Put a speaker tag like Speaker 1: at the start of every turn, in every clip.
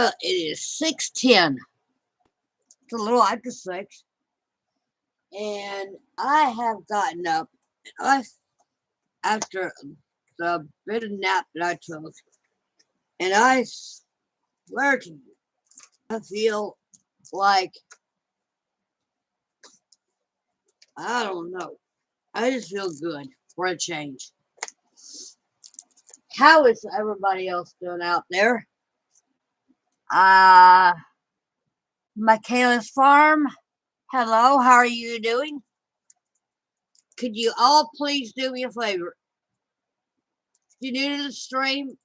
Speaker 1: Well, it is 6:10. It's a little after 6. And I have gotten up after the bit of nap that I took. And I swear to you, I feel like, I don't know. I just feel good for a change. How is everybody else doing out there? Michaela's Farm. Hello, how are you doing? Could you all please do me a favor? If you're new to the stream,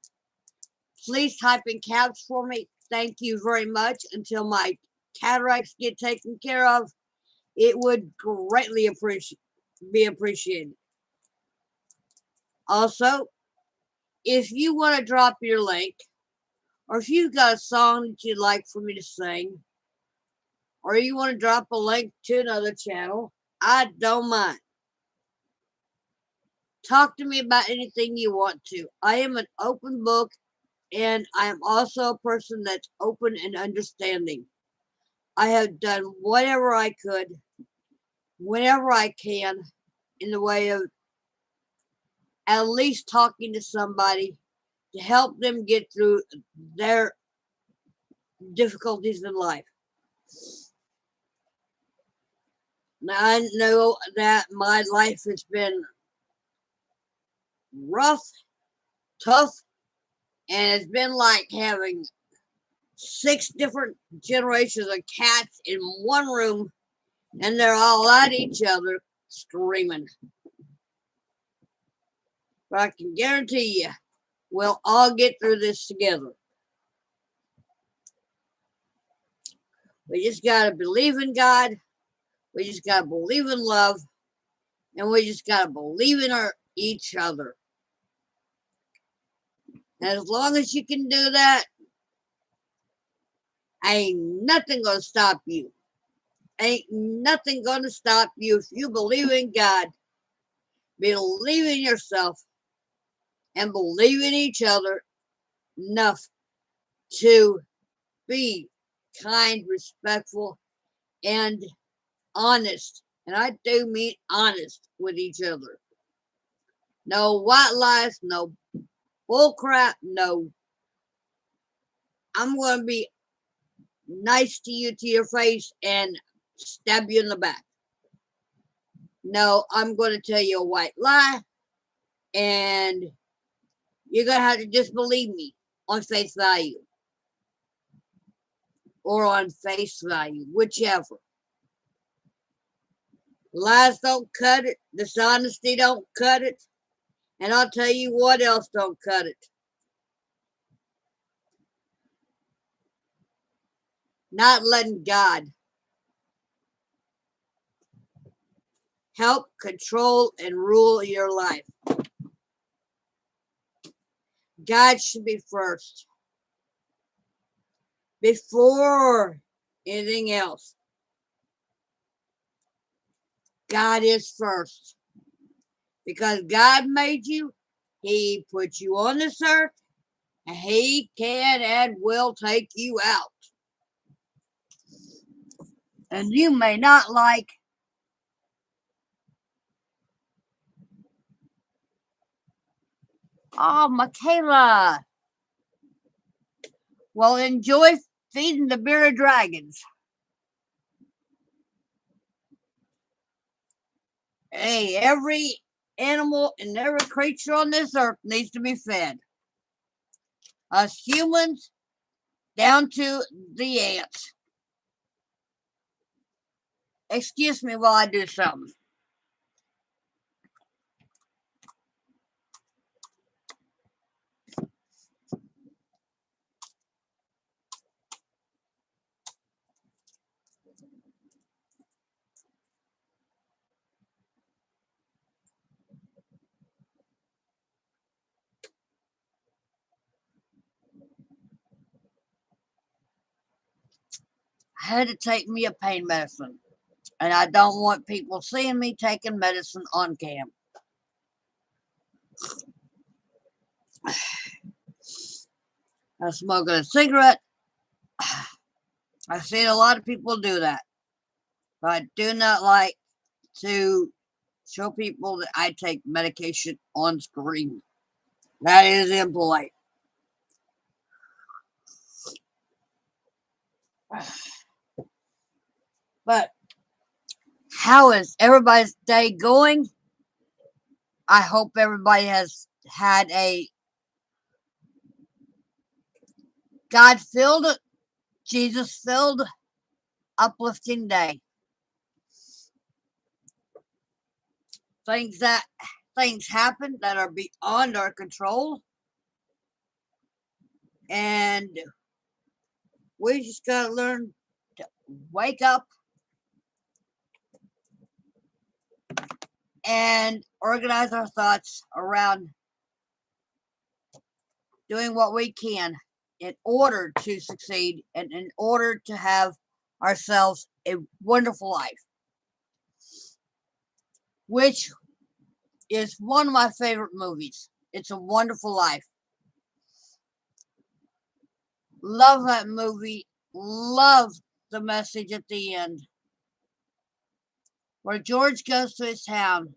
Speaker 1: please type in caps for me. Thank you very much. Until my cataracts get taken care of, it would greatly be appreciated. Also, if you want to drop your link, or if you've got a song that you'd like for me to sing, or you want to drop a link to another channel, I don't mind. Talk to me about anything you want to. I am an open book, and I am also a person that's open and understanding. I have done whatever I could, whenever I can, in the way of at least talking to somebody to help them get through their difficulties in life. Now, I know that my life has been rough, tough, and it's been like having 6 different generations of cats in one room, and they're all at each other screaming. But I can guarantee you, we'll all get through this together. We just got to believe in God. We just got to believe in love. And we just got to believe in each other. And as long as you can do that, ain't nothing going to stop you. Ain't nothing going to stop you if you believe in God, believe in yourself, and believe in each other enough to be kind, respectful, and honest. And I do mean honest with each other. No white lies, no bull crap, no. I'm going to be nice to you to your face and stab you in the back. No, I'm going to tell you a white lie, and you're going to have to just believe me on face value. Or on face value, whichever. Lies don't cut it. Dishonesty don't cut it. And I'll tell you what else don't cut it. Not letting God help control and rule your life. God should be first. Before anything else. God is first. Because God made you. He put you on this earth. And He can and will take you out. And you may not like Michaela. Well, enjoy feeding the bearded dragons. Hey, every animal and every creature on this earth needs to be fed. Us humans, down to the ants. Excuse me while I do something. I had to take me a pain medicine. And I don't want people seeing me taking medicine on cam. I'm smoking a cigarette I've seen a lot of people do that, but I do not like to show people that I take medication on screen. That is impolite. But how is everybody's day going? I hope everybody has had a God-filled, Jesus-filled, uplifting day. Things happen that are beyond our control, and we just gotta learn to wake up and organize our thoughts around doing what we can in order to succeed and in order to have ourselves a wonderful life, which is one of my favorite movies. It's a Wonderful Life. Love that movie. Love the message at the end where George goes to his town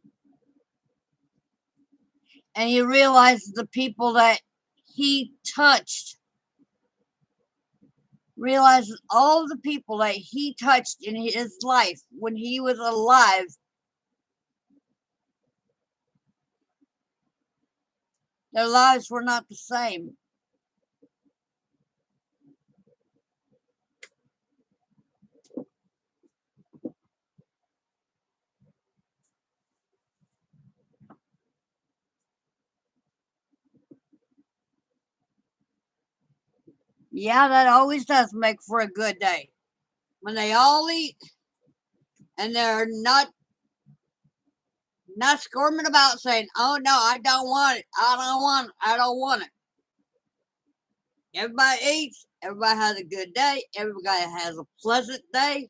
Speaker 1: and he realizes the people that he touched, realizes all the people that he touched in his life when he was alive, their lives were not the same. Yeah, that always does make for a good day. When they all eat and they're not squirming about saying, "Oh no, I don't want it. I don't want it. I don't want it." Everybody eats. Everybody has a good day. Everybody has a pleasant day.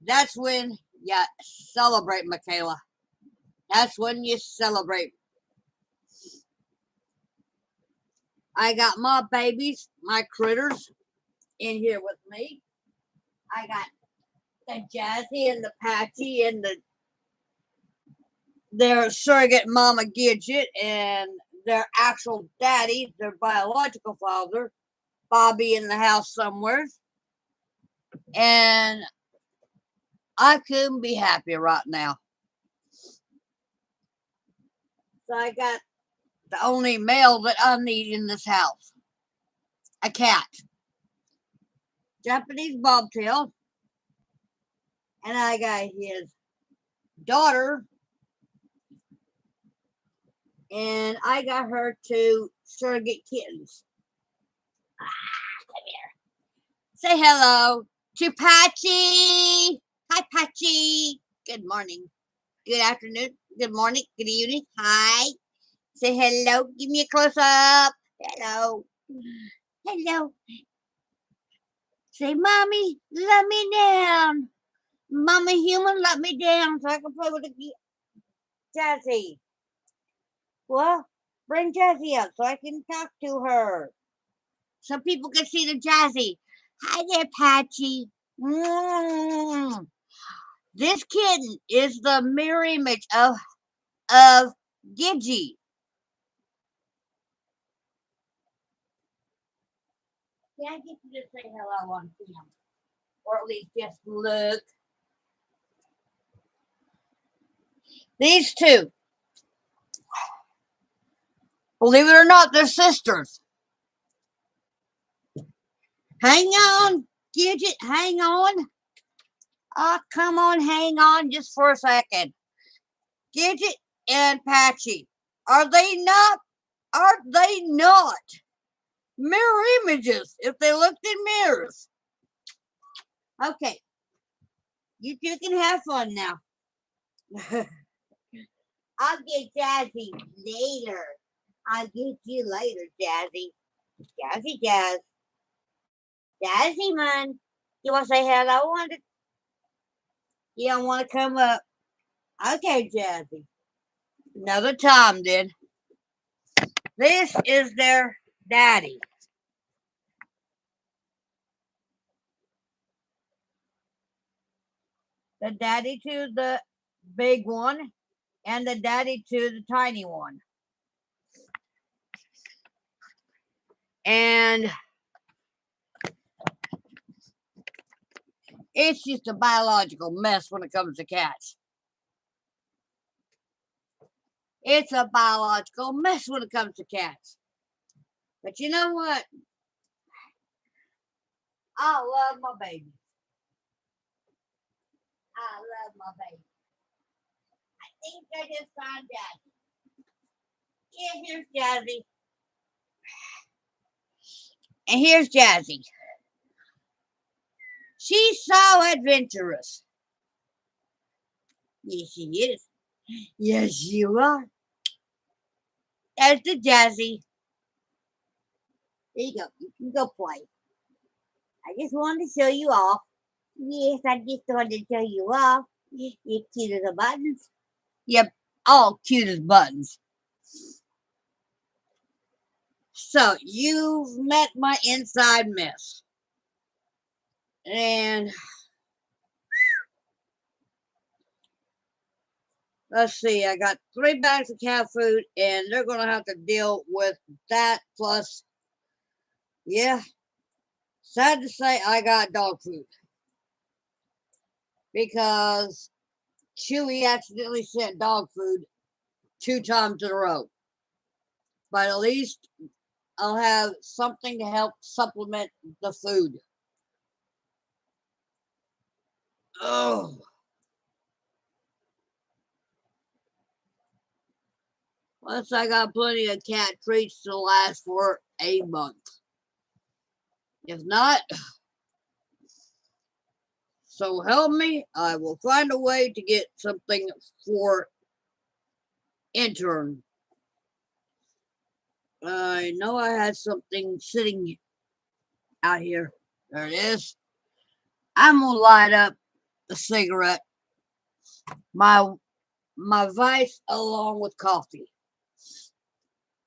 Speaker 1: That's when you celebrate, Michaela. That's when you celebrate. I got my babies, my critters, in here with me. I got the Jazzy and the Patchy and their surrogate mama Gidget and their actual daddy, their biological father, Bobby, in the house somewhere. And I couldn't be happier right now. So I got the only male that I need in this house. A cat. Japanese bobtail. And I got his daughter. And I got her two surrogate kittens. Come here. Say hello to Patchy. Hi, Patchy. Good morning. Good afternoon. Good morning. Good evening. Hi. Say hello. Give me a close up. Hello. Hello. Say, Mommy, let me down. Mommy human, let me down so I can play with the Jazzy. Well, bring Jazzy up so I can talk to her. So people can see the Jazzy. Hi there, Patchy. Mm. This kitten is the mirror image of Gidgy. Can I get you to say hello on film? Or at least just look. These two, believe it or not, they're sisters. Hang on, Gidget, hang on. Oh, come on, hang on just for a second. Gidget and Patchy, are they not? Are they not mirror images if they looked in mirrors? Okay, you two can have fun now. I'll get Jazzy later. I'll get you later, Jazzy. Jazzy Jazz. Jazzy, man. You want to say hello on it? You don't want to come up? Okay, Jazzy. Another time, then. This is their daddy. the daddy to the big one, and the daddy to the tiny one. And it's just a biological mess when it comes to cats. It's a biological mess when it comes to cats. But you know what? I love my baby. I love my baby. I think I just found Jazzy. Yeah, here's Jazzy. And here's Jazzy. She's so adventurous. Yes, she is. Yes, you are. There's the Jazzy. There you go. You can go play. I just wanted to show you off. Yes, I just wanted to show you off. You're cute as a buttons. Yep, all cute as buttons. So, you've met my inside mess. And let's see, I got 3 bags of cat food, and they're going to have to deal with that. Plus, yeah, sad to say, I got dog food. Because Chewy accidentally sent dog food 2 times in a row. But at least I'll have something to help supplement the food. Oh. Plus, I got plenty of cat treats to last for a month. If not, so help me, I will find a way to get something for intern. I know I had something sitting out here. There it is. I'm gonna light up a cigarette, my vice, along with coffee.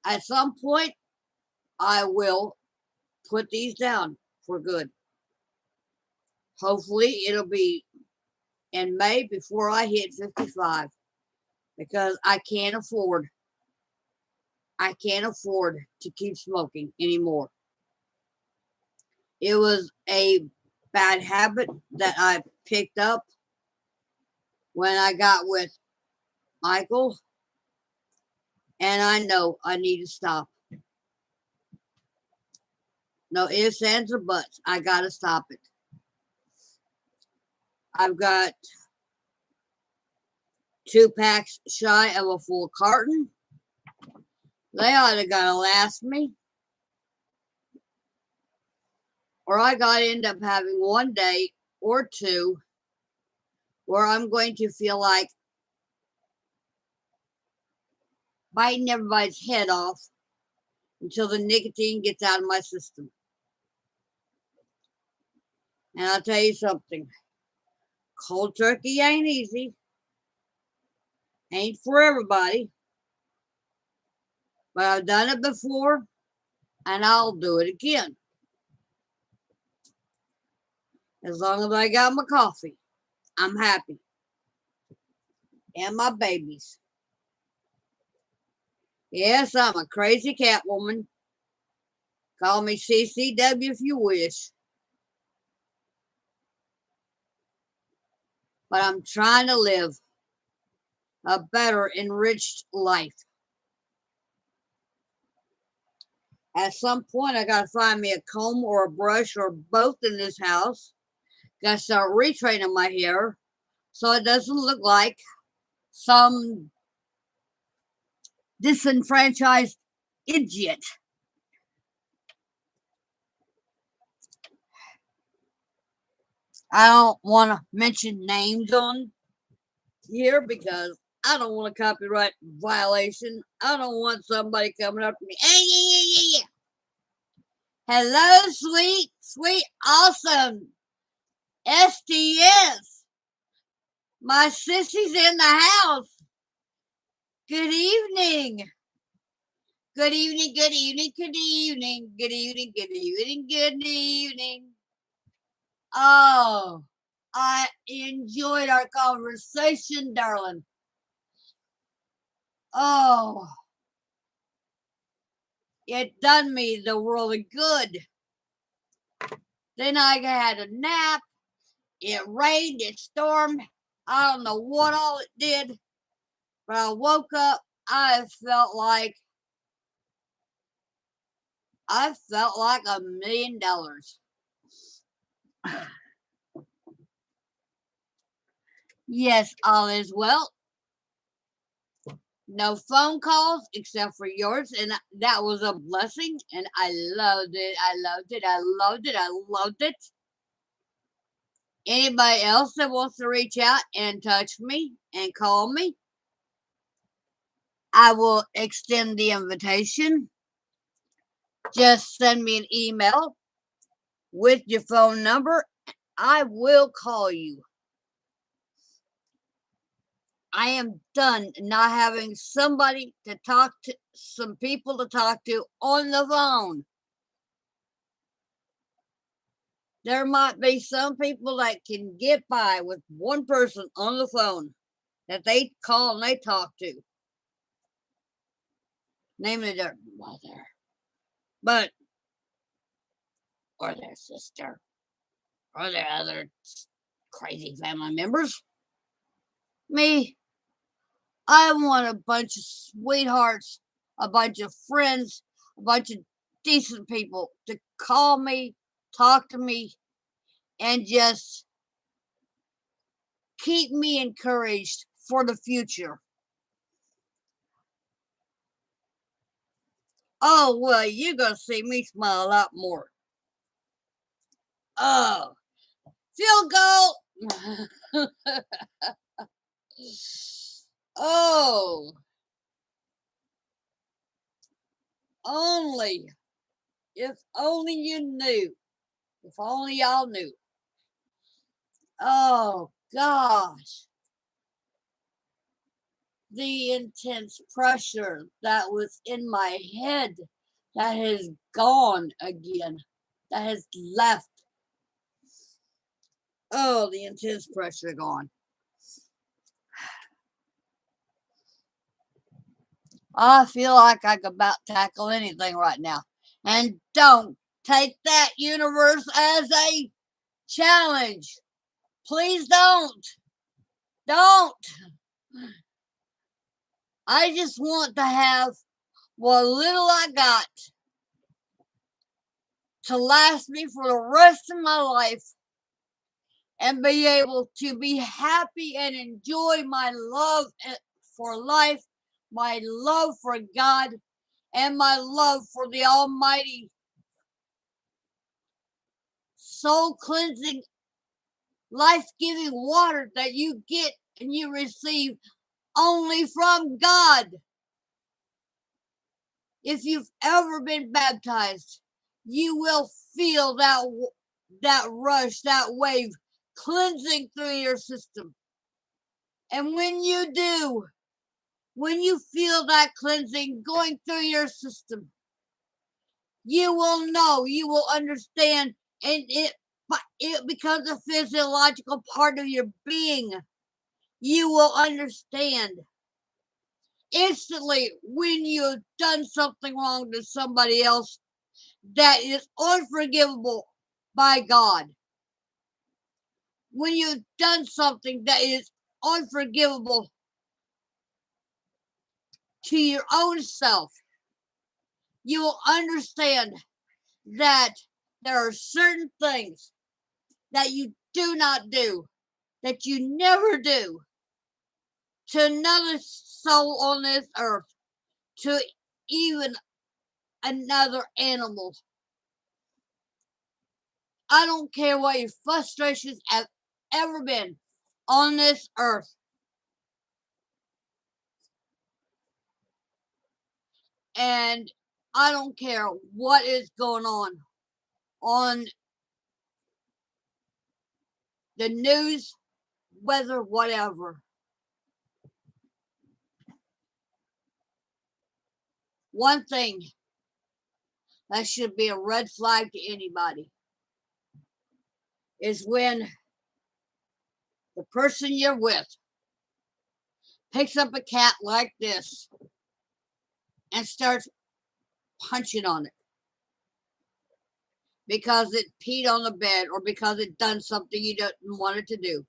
Speaker 1: At some point, I will put these down for good. Hopefully, it'll be in May before I hit 55, because I can't afford to keep smoking anymore. It was a bad habit that I picked up when I got with Michael, and I know I need to stop. No ifs, ands, or buts. I gotta stop it. I've got 2 packs shy of a full carton. They either gotta last me, or I gotta end up having one day or two where I'm going to feel like biting everybody's head off until the nicotine gets out of my system. And I'll tell you something, cold turkey ain't easy. Ain't for everybody. But I've done it before, and I'll do it again. As long as I got my coffee, I'm happy. And my babies. Yes, I'm a crazy cat woman. Call me CCW if you wish. But I'm trying to live a better, enriched life. At some point, I gotta find me a comb or a brush or both in this house. Gotta start retraining my hair so it doesn't look like some disenfranchised idiot. I don't want to mention names on here because I don't want a copyright violation. I don't want somebody coming up to me. Hey, yeah. Hello, sweet, awesome STS. My sissy's in the house. Good evening. Good evening, good evening, good evening, good evening, good evening, good evening. Oh, I enjoyed our conversation, darling. Oh, it done me the world of good. Then I had a nap. It rained, it stormed. I don't know what all it did, but I woke up. I felt like $1,000,000. Yes, all is well. No phone calls except for yours, and that was a blessing. And I loved it. I loved it. I loved it. I loved it. Anybody else that wants to reach out and touch me and call me, I will extend the invitation. Just send me an email with your phone number. I will call you. I am done not having somebody to talk to, some people to talk to on the phone. There might be some people that can get by with one person on the phone that they call and they talk to, namely their mother, but or their sister, or their other crazy family members. Me, I want a bunch of sweethearts, a bunch of friends, a bunch of decent people to call me, talk to me, and just keep me encouraged for the future. Oh, well, you're going to see me smile a lot more. Oh, field goal. Oh, only, if only you knew, if only y'all knew. Oh, gosh. The intense pressure that was in my head that has gone again, that has left. Oh, the intense pressure gone. I feel like I could about tackle anything right now. And don't take that, universe, as a challenge. Please don't. Don't. I just want to have what little I got to last me for the rest of my life and be able to be happy and enjoy my love for life, my love for God, and my love for the Almighty soul cleansing, life giving water that you get and you receive only from God. If you've ever been baptized, you will feel that rush, that wave cleansing through your system. And when you do, when you feel that cleansing going through your system, you will know, you will understand, and it becomes a physiological part of your being. You will understand instantly when you've done something wrong to somebody else that is unforgivable by God. When you've done something that is unforgivable to your own self, you will understand that there are certain things that you do not do, that you never do to another soul on this earth, to even another animal. I don't care what your frustrations have ever been on this earth. And I don't care what is going on the news, weather, whatever. One thing that should be a red flag to anybody is when the person you're with picks up a cat like this and starts punching on it because it peed on the bed or because it done something you didn't want it to do.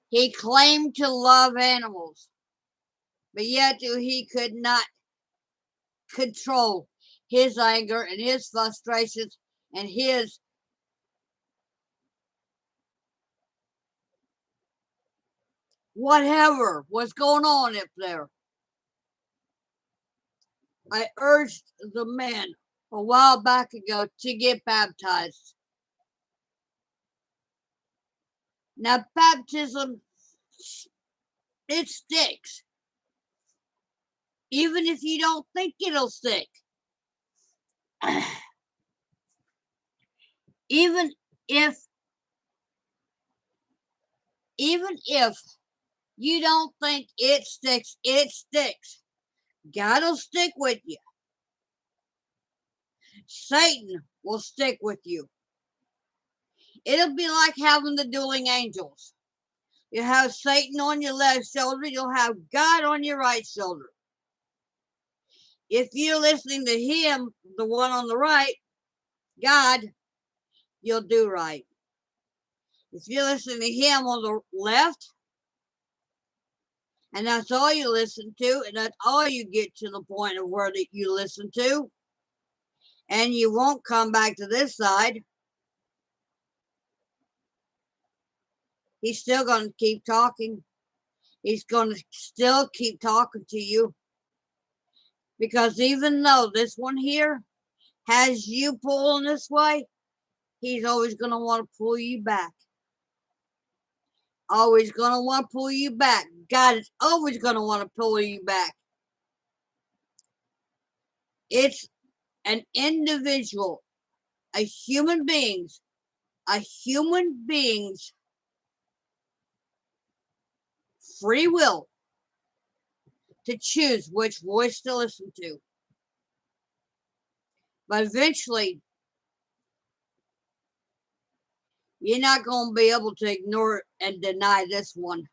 Speaker 1: He claimed to love animals, but yet he could not control his anger and his frustrations and his whatever was going on up there. I urged the man a while back ago to get baptized. Now, baptism, it sticks. Even if you don't think it'll stick. Even if you don't think it sticks, it sticks. God'll stick with you. Satan will stick with you. It'll be like having the dueling angels. You have Satan on your left shoulder, you'll have God on your right shoulder. If you're listening to him, the one on the right, God, you'll do right. If you're listening to him on the left, and that's all you listen to, and that's all you get to the point of where that you listen to, and you won't come back to this side, he's still going to keep talking. He's going to still keep talking to you. Because even though this one here has you pulling this way, he's always going to want to pull you back. Always going to want to pull you back. God is always going to want to pull you back. It's an individual, a human being's free will to choose which voice to listen to. But eventually, you're not going to be able to ignore and deny this one.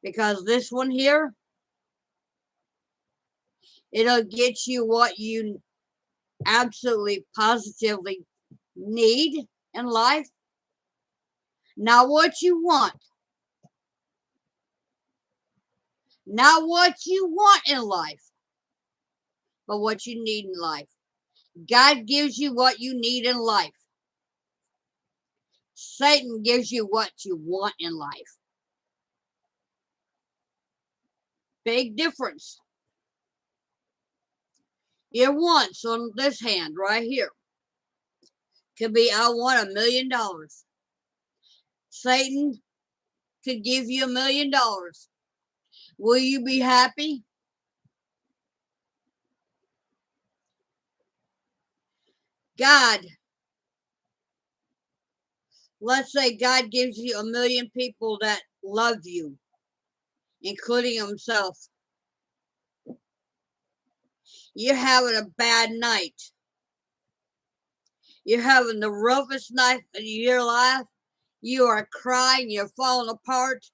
Speaker 1: Because this one here, it'll get you what you absolutely positively need in life. Not what you want. Not what you want in life, but what you need in life. God gives you what you need in life. Satan gives you what you want in life. Big difference. Your wants on this hand right here could be, I want $1 million. Satan could give you $1 million. Will you be happy? God, let's say God gives you 1 million people that love you, including himself. You're having a bad night. You're having the roughest night of your life. You are crying. You're falling apart.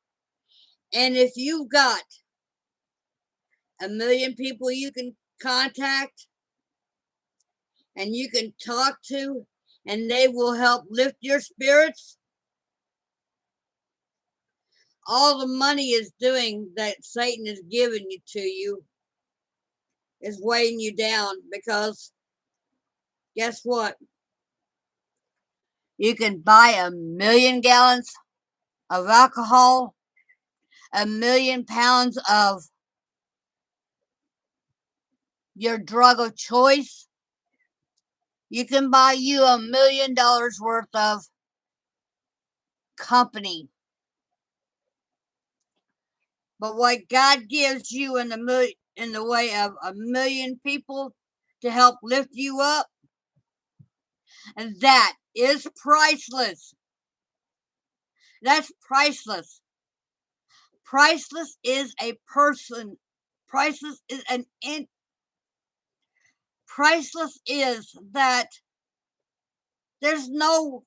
Speaker 1: And if you've got 1 million people you can contact and you can talk to, and they will help lift your spirits, all the money is doing that Satan is giving you to you is weighing you down, because guess what? You can buy 1 million gallons of alcohol, 1 million pounds of your drug of choice. You can buy you $1 million worth of company. But what God gives you in the way of 1 million people to help lift you up, and that is priceless. That's priceless. Priceless is a person Priceless is priceless is that there's no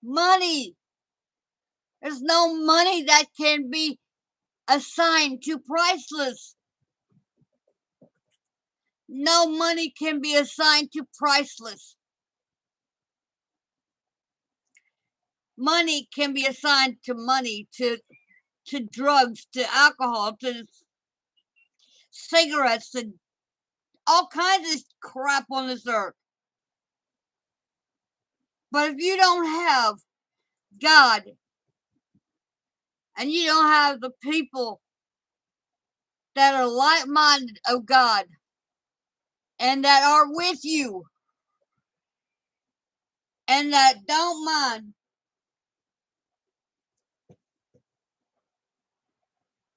Speaker 1: money. There's no money that can be assigned to priceless. No money can be assigned to priceless. Money can be assigned to money, to drugs, to alcohol, to cigarettes, to all kinds of crap on this earth. But if you don't have God and you don't have the people that are like-minded of God and that are with you and that don't mind,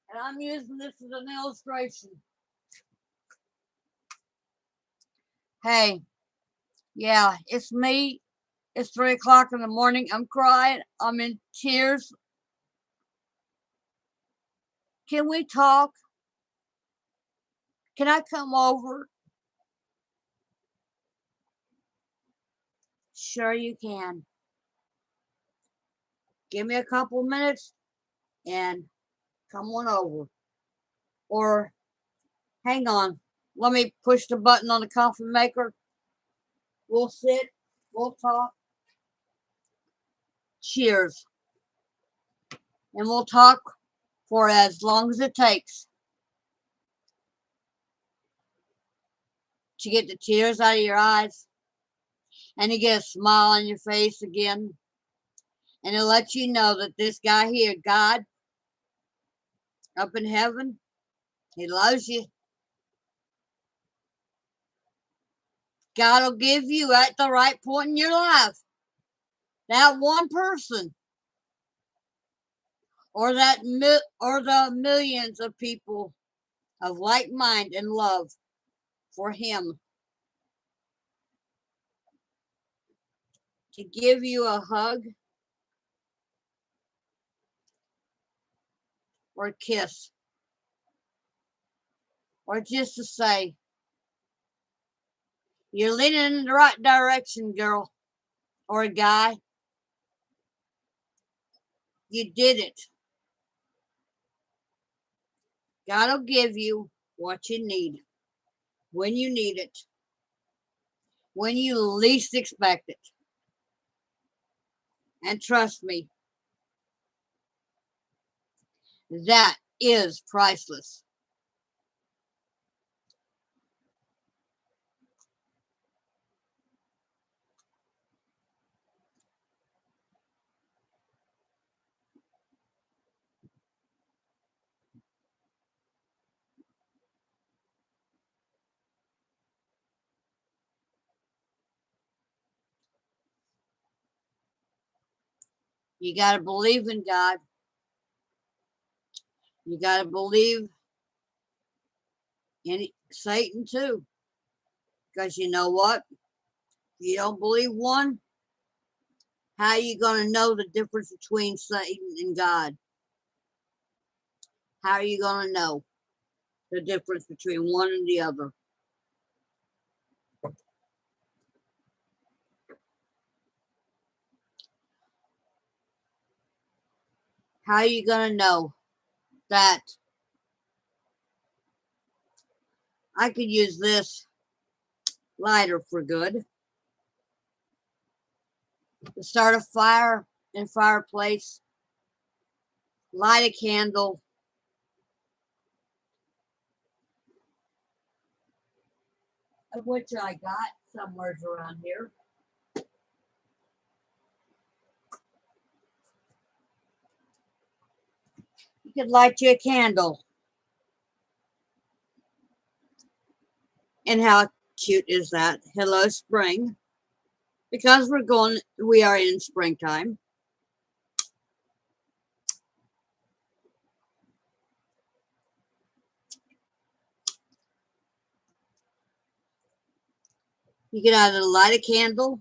Speaker 1: and I'm using this as an illustration. Hey, yeah, it's me. It's 3 o'clock in the morning. I'm crying. I'm in tears. Can we talk? Can I come over? Sure you can. Give me a couple of minutes and come on over. Or hang on. Let me push the button on the coffee maker. We'll sit. We'll talk. Cheers. And we'll talk for as long as it takes to get the tears out of your eyes and to get a smile on your face again and to let you know that this guy here, God, up in heaven, he loves you. God will give you at the right point in your life that one person or the millions of people of like mind and love for him to give you a hug or a kiss or just to say, you're leaning in the right direction, girl or a guy. You did it. God will give you what you need when you need it, when you least expect it. And trust me, that is priceless. You got to believe in God. You got to believe in Satan too. Because you know what? If you don't believe one, how are you going to know the difference between Satan and God? How are you going to know the difference between one and the other? How are you going to know that I could use this lighter for good to start a fire in a fireplace, light a candle, of which I got somewhere around here. You could light you a candle. And how cute is that? Hello, spring. Because we are in springtime. You can either light a candle,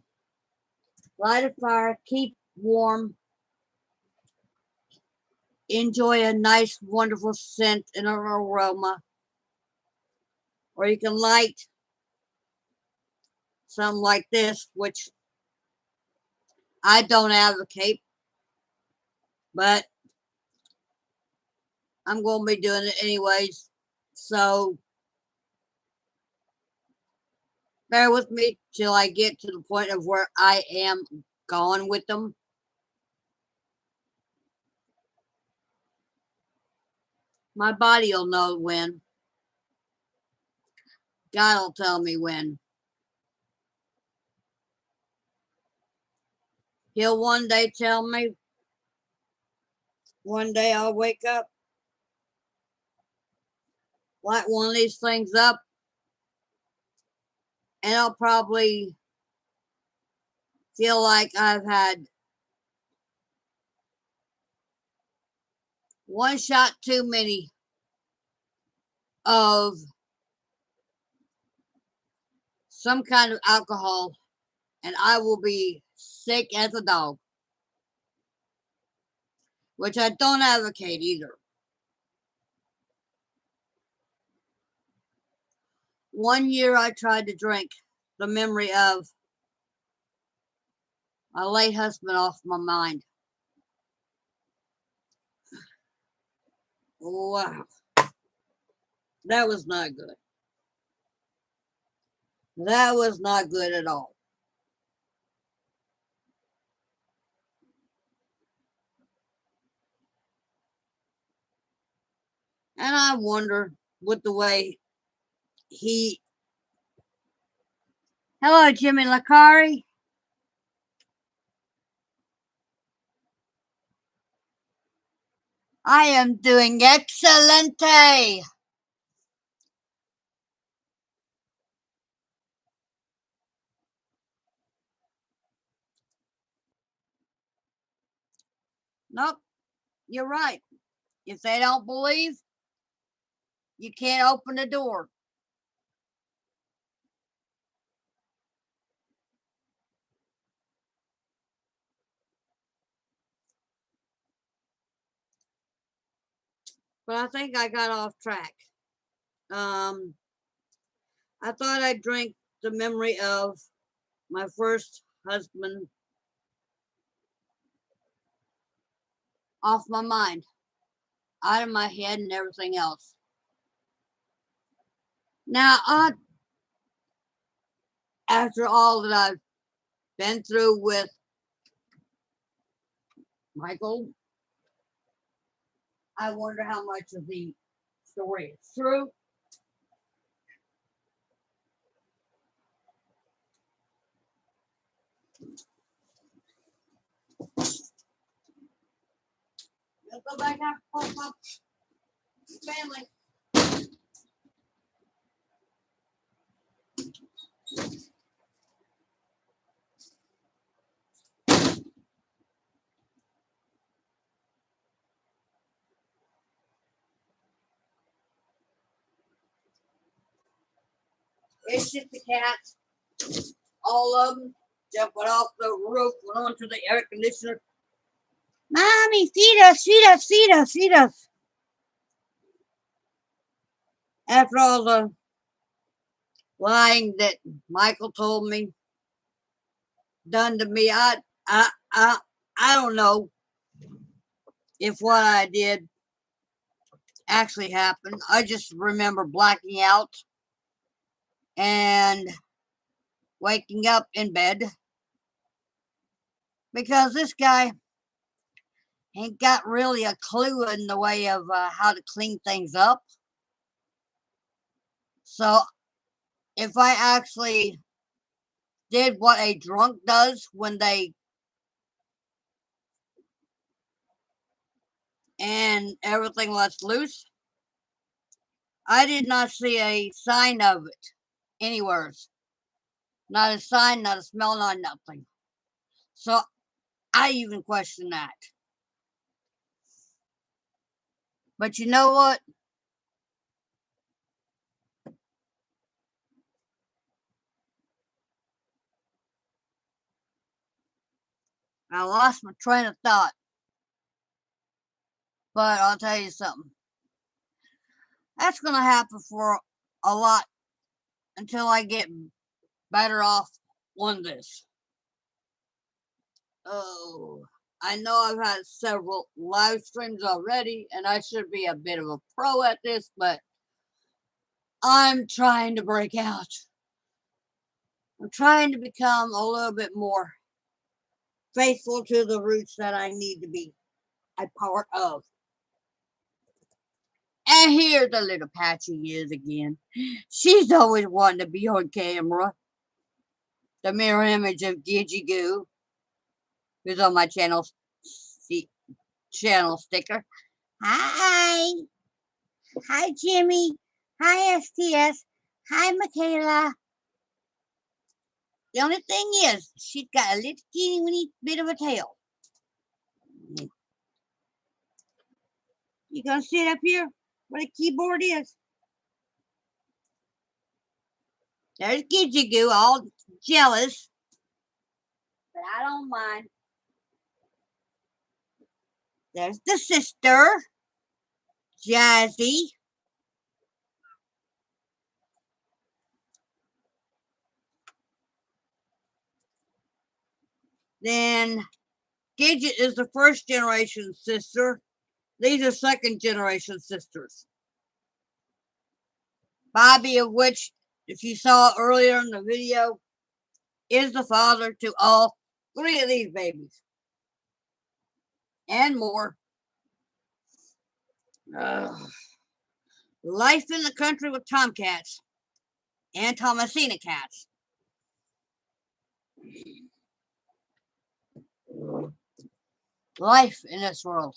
Speaker 1: light a fire, keep warm, enjoy a nice, wonderful scent and an aroma, or you can light something like this, which I don't advocate, but I'm going to be doing it anyways. So bear with me till I get to the point of where I am going with them. My body will know when. God will tell me when. He'll one day tell me. One day I'll wake up, light one of these things up, and I'll probably feel like I've had one shot too many of some kind of alcohol, and I will be sick as a dog, which I don't advocate either. One year I tried to drink the memory of my late husband off my mind. Wow. That was not good. That was not good at all. And I wonder, with the way he. Hello, Jimmy Lacari. I am doing excelente. Nope, you're right. If they don't believe, you can't open the door. But I think I got off track. I thought I'd drink the memory of my first husband off my mind, out of my head, and everything else. Now, after all that I've been through with Michael, I wonder how much of the story is true. Let's go back out for my family. It's just the cats. All of them jumping off the roof, went onto the air conditioner. Mommy, feed us, feed us, feed us, feed us. After all the lying that Michael told me, done to me, I don't know if what I did actually happened. I just remember blacking out and waking up in bed because this guy ain't got really a clue in the way of how to clean things up. So if I actually did what a drunk does when they and everything lets loose, I did not see a sign of it anywhere. Not a sign, not a smell, not nothing. So I even question that. But you know what? I lost my train of thought. But I'll tell you something. That's going to happen for a lot until I get better off on this. Oh, I know I've had several live streams already, and I should be a bit of a pro at this, but I'm trying to break out. I'm trying to become a little bit more faithful to the roots that I need to be a part of. And here the little Patchy is again. She's always wanting to be on camera. The mirror image of Gidgy Goo, who's on my channel sticker. Hi. Hi, Jimmy. Hi, STS. Hi, Michaela. The only thing is, she's got a little teeny weeny bit of a tail. You gonna sit up here where the keyboard is? There's Gidgy Goo, all jealous. But I don't mind. There's the sister, Jazzy. Then Gidget is the first generation sister. These are second generation sisters. Bobby, of which, if you saw earlier in the video, is the father to all 3 of these babies. And more. Life in the country with tomcats and Thomasina cats. Life in this world.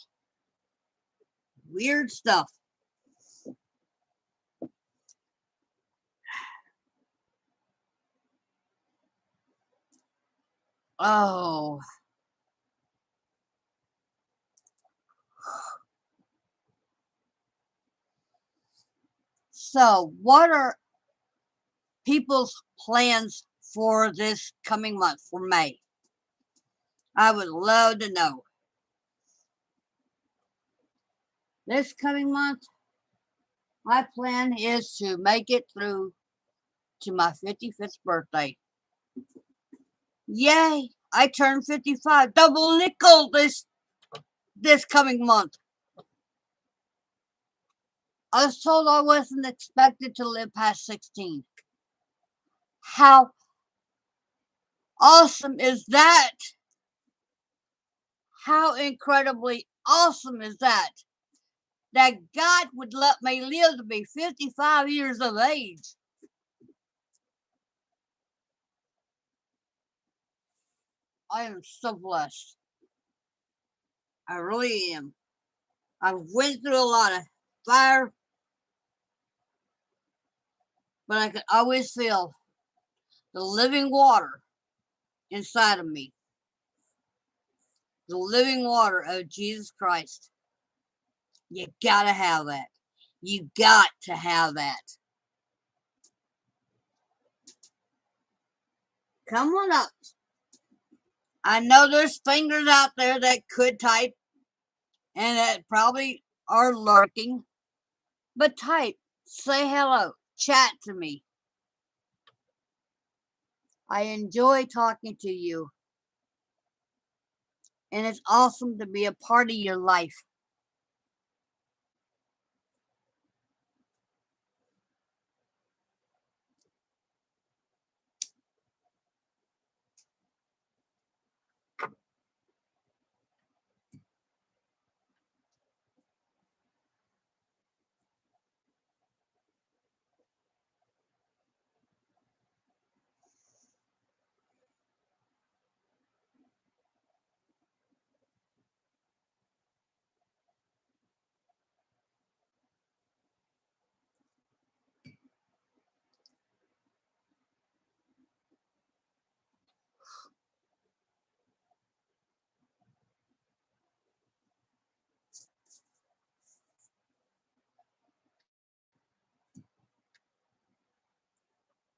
Speaker 1: Weird stuff. Oh. So, what are people's plans for this coming month, for May? I would love to know. This coming month, my plan is to make it through to my 55th birthday. Yay! I turned 55, double nickel this coming month. I was told I wasn't expected to live past 16. How awesome is that? How incredibly awesome is that? That God would let me live to be 55 years of age. I am so blessed. I really am. I went through a lot of fire, but I could always feel the living water inside of me. The living water of Jesus Christ. You gotta have that. You got to have that. Come on up. I know there's fingers out there that could type and that probably are lurking, but type, say hello, chat to me. I enjoy talking to you, and it's awesome to be a part of your life.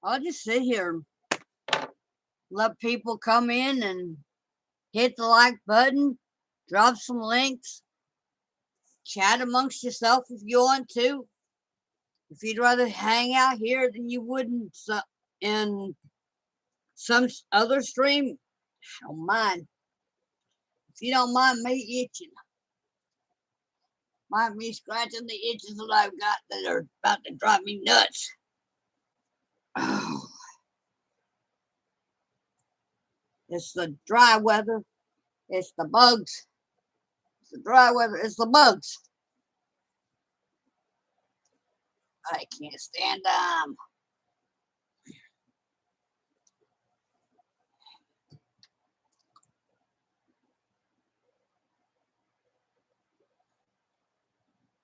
Speaker 1: I'll just sit here and let people come in and hit the like button, drop some links, chat amongst yourself if you want to. If you'd rather hang out here than you would in some other stream, I don't mind. If you don't mind me itching, mind me scratching the itches that I've got that are about to drive me nuts. Oh, it's the dry weather. It's the bugs. It's the dry weather. It's the bugs. I can't stand them.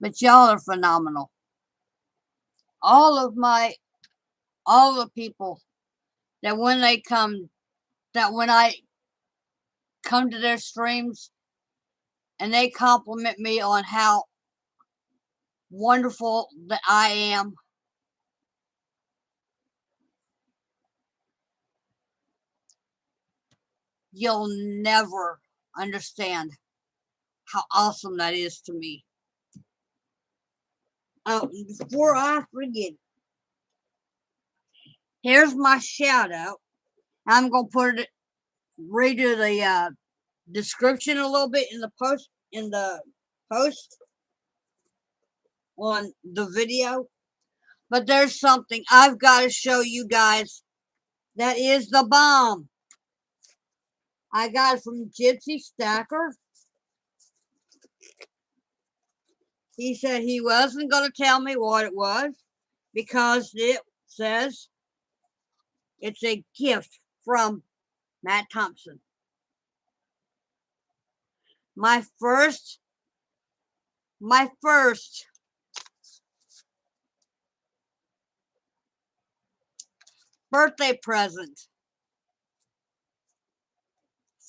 Speaker 1: But y'all are phenomenal. All the people that when I come to their streams and they compliment me on how wonderful that I am, you'll never understand how awesome that is to me. Before I forget, here's my shout out. I'm gonna redo the description a little bit in the post on the video. But there's something I've got to show you guys that is the bomb. I got it from Gypsy Stacker. He said he wasn't going to tell me what it was because it says it's a gift from Matt Thompson. My first birthday present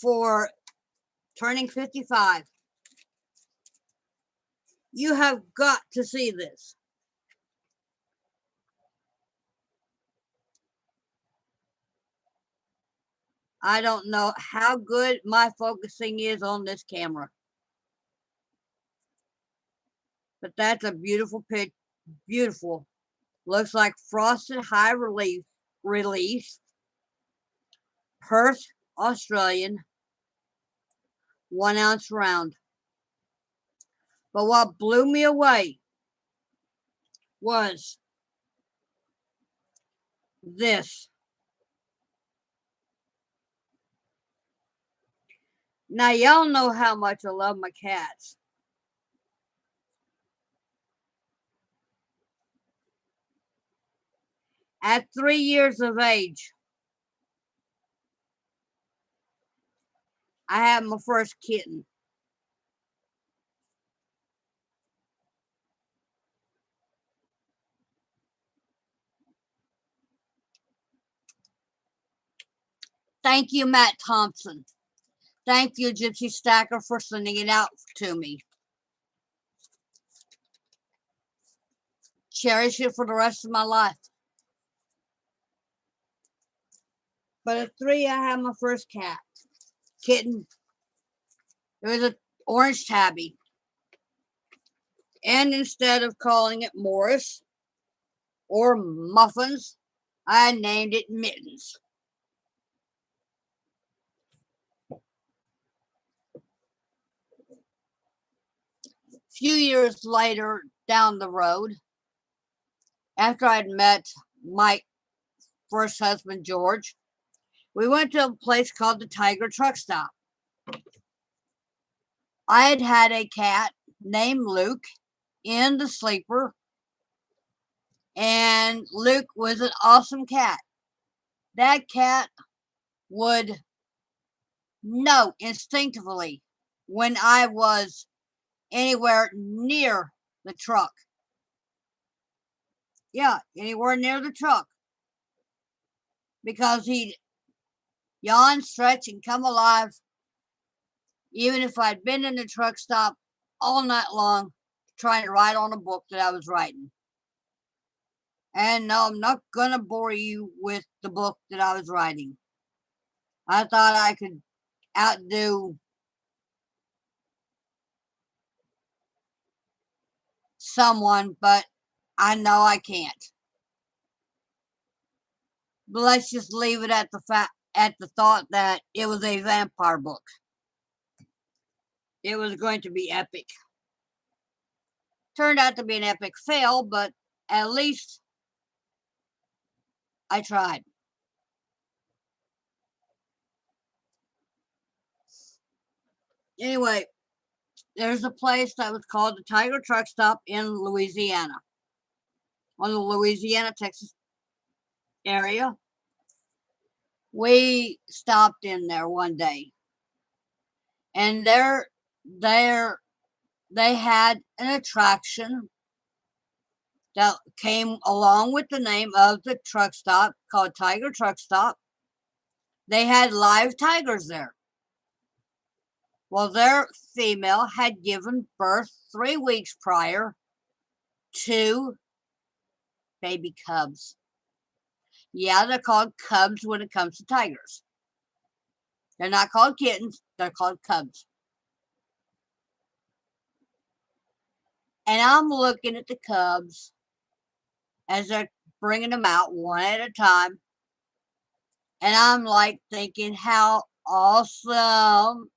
Speaker 1: for turning 55. You have got to see this. I don't know how good my focusing is on this camera. But that's a beautiful pic. Beautiful. Looks like frosted high release. Perth, Australian. 1 ounce round. But what blew me away was this. Now, y'all know how much I love my cats. At 3 years of age, I had my first kitten. Thank you, Matt Thompson. Thank you, Gypsy Stacker, for sending it out to me. Cherish it for the rest of my life. But at 3, I had my first kitten. It was an orange tabby. And instead of calling it Morris or Muffins, I named it Mittens. A few years later, down the road, after I'd met my first husband, George, we went to a place called the Tiger Truck Stop. I had a cat named Luke in the sleeper, and Luke was an awesome cat. That cat would know instinctively when I was anywhere near the truck. Yeah, anywhere near the truck. Because he'd yawn, stretch, and come alive, even if I'd been in the truck stop all night long trying to write on a book that I was writing. And no, I'm not going to bore you with the book that I was writing. I thought I could outdo someone, but I know I can't. But let's just leave it at the thought that it was a vampire book. It was going to be epic. Turned out to be an epic fail, but at least I tried. Anyway, there's a place that was called the Tiger Truck Stop in Louisiana, on the Louisiana-Texas area. We stopped in there one day, and they had an attraction that came along with the name of the truck stop, called Tiger Truck Stop. They had live tigers there. Well, their female had given birth 3 weeks prior to baby cubs. Yeah, they're called cubs when it comes to tigers. They're not called kittens, they're called cubs. And I'm looking at the cubs as they're bringing them out one at a time. And I'm like thinking, how awesome.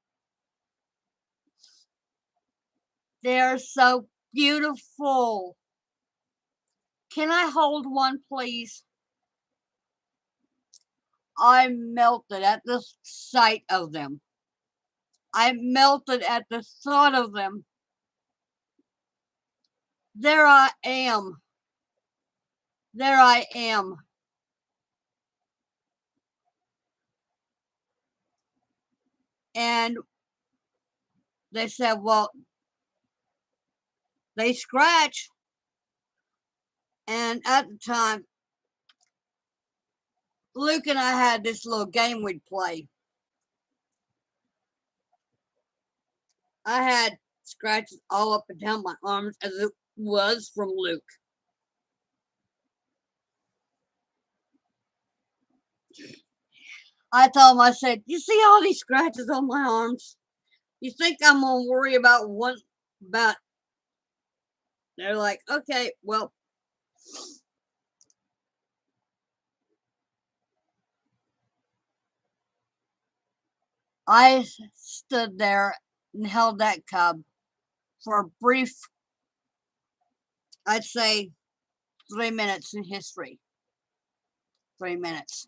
Speaker 1: They're so beautiful. Can I hold one, please? I melted at the sight of them. I melted at the thought of them. There I am. There I am. And they said, well, they scratch. And at the time, Luke and I had this little game we'd play. I had scratches all up and down my arms as it was from Luke. I told him, I said, you see all these scratches on my arms? You think I'm going to worry about one, about, they're like, okay, well, I stood there and held that cub for a brief, I'd say 3 minutes in history. 3 minutes.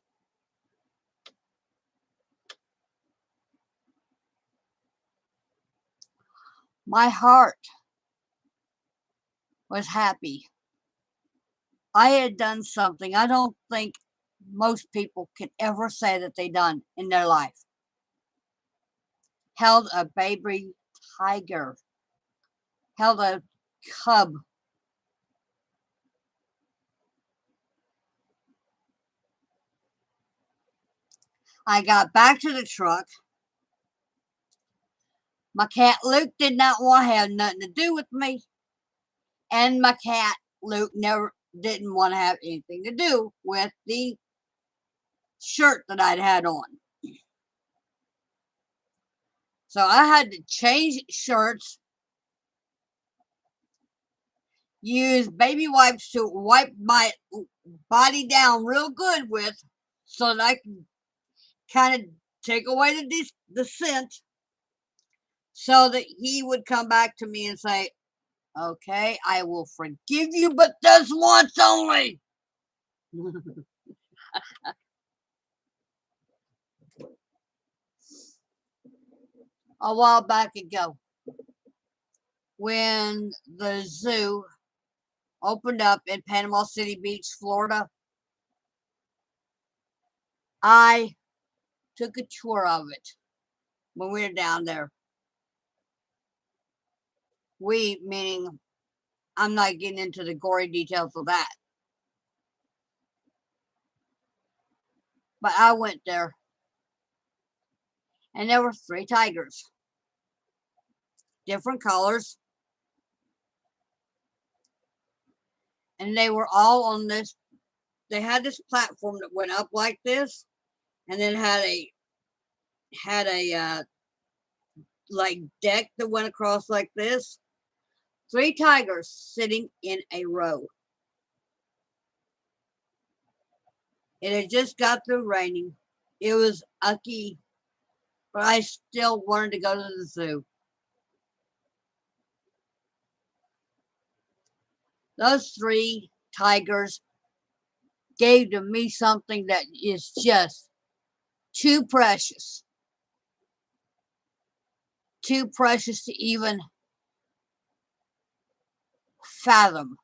Speaker 1: My heart was happy. I had done something I don't think most people can ever say that they done in their life. Held a baby tiger. Held a cub. I got back to the truck. My cat Luke did not want to have nothing to do with me. And my cat Luke never didn't want to have anything to do with the shirt that I'd had on. So I had to change shirts, use baby wipes to wipe my body down real good with so that I can kind of take away the scent so that he would come back to me and say, okay, I will forgive you, but this once only. A while back ago, when the zoo opened up in Panama City Beach, Florida, I took a tour of it when we were down there. We, meaning I'm not getting into the gory details of that. But I went there, and there were 3 tigers, different colors, and they were all on this. They had this platform that went up like this, and then had a like deck that went across like this. 3 tigers sitting in a row. It had just got through raining. It was icky, but I still wanted to go to the zoo. Those 3 tigers gave to me something that is just too precious. Too precious to even fathom.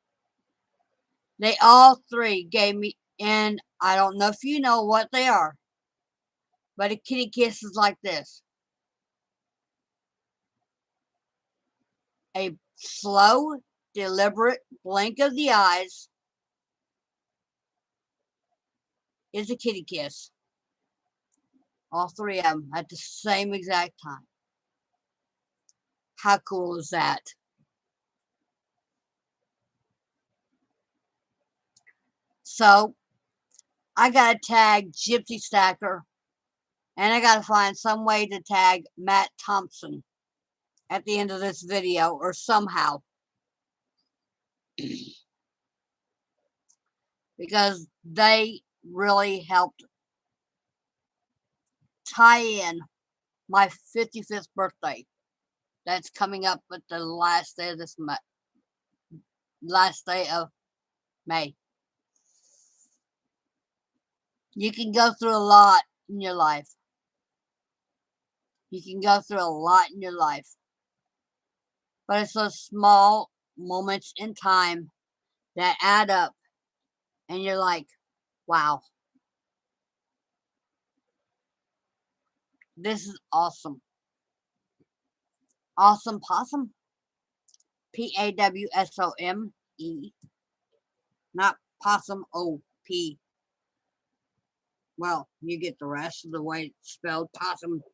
Speaker 1: They all 3 gave me, and I don't know if you know what they are, but a kitty kiss is like this. A slow, deliberate blink of the eyes is a kitty kiss. All 3 of them at the same exact time. How cool is that? So, I got to tag Gypsy Stacker, and I got to find some way to tag Matt Thompson at the end of this video, or somehow. Because they really helped tie in my 55th birthday. That's coming up at the last day of last day of May. You can go through a lot in your life. You can go through a lot in your life. But it's those small moments in time that add up. And you're like, wow. This is awesome. Awesome Possum. P-A-W-S-O-M-E. Not Possum, O-P. Well, you get the rest of the way it's spelled, Possum.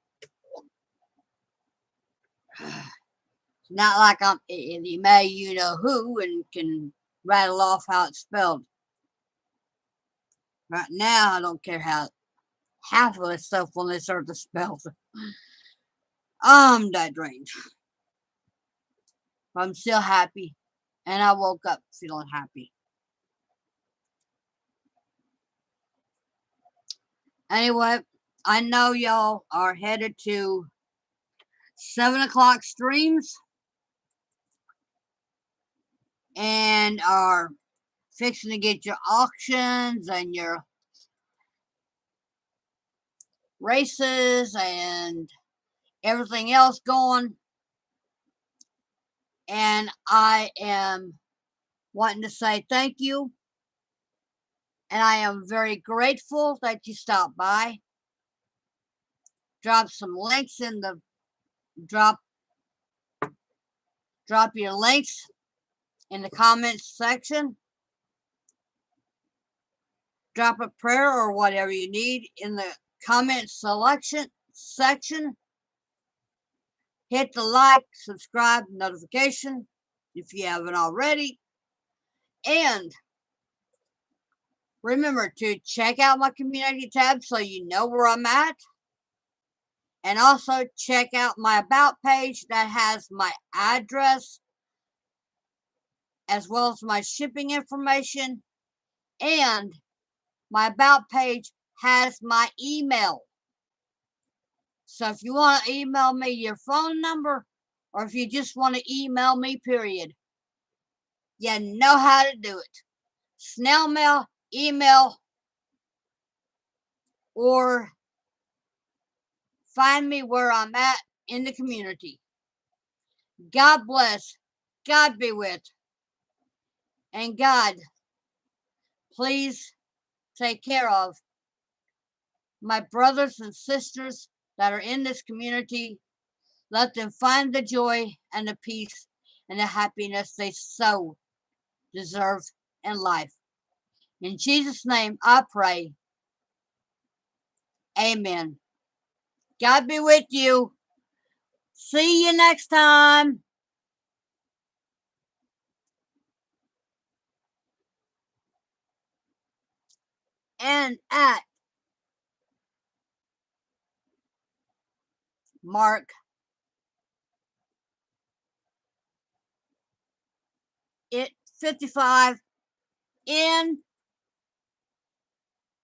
Speaker 1: Not like I'm the May you know who and can rattle off how it's spelled. Right now, I don't care how half of this stuff when they start to spell. I'm that drained. I'm still happy, and I woke up feeling happy. Anyway, I know y'all are headed to 7 o'clock streams and are fixing to get your auctions and your races and everything else going. And I am wanting to say thank you. And I am very grateful that you stopped by. Drop some links in the drop your links in the comments section. Drop a prayer or whatever you need in the comment selection section. Hit the like, subscribe, notification if you haven't already. And remember to check out my community tab so you know where I'm at. And also check out my about page that has my address as well as my shipping information. And my about page has my email. So if you want to email me your phone number, or if you just want to email me, period, you know how to do it. Snail mail, email, or find me where I'm at in the community. God bless. God be with. And God, please take care of my brothers and sisters that are in this community. Let them find the joy and the peace and the happiness they so deserve in life. In Jesus' name, I pray. Amen. God be with you. See you next time. And at Mark it 55 in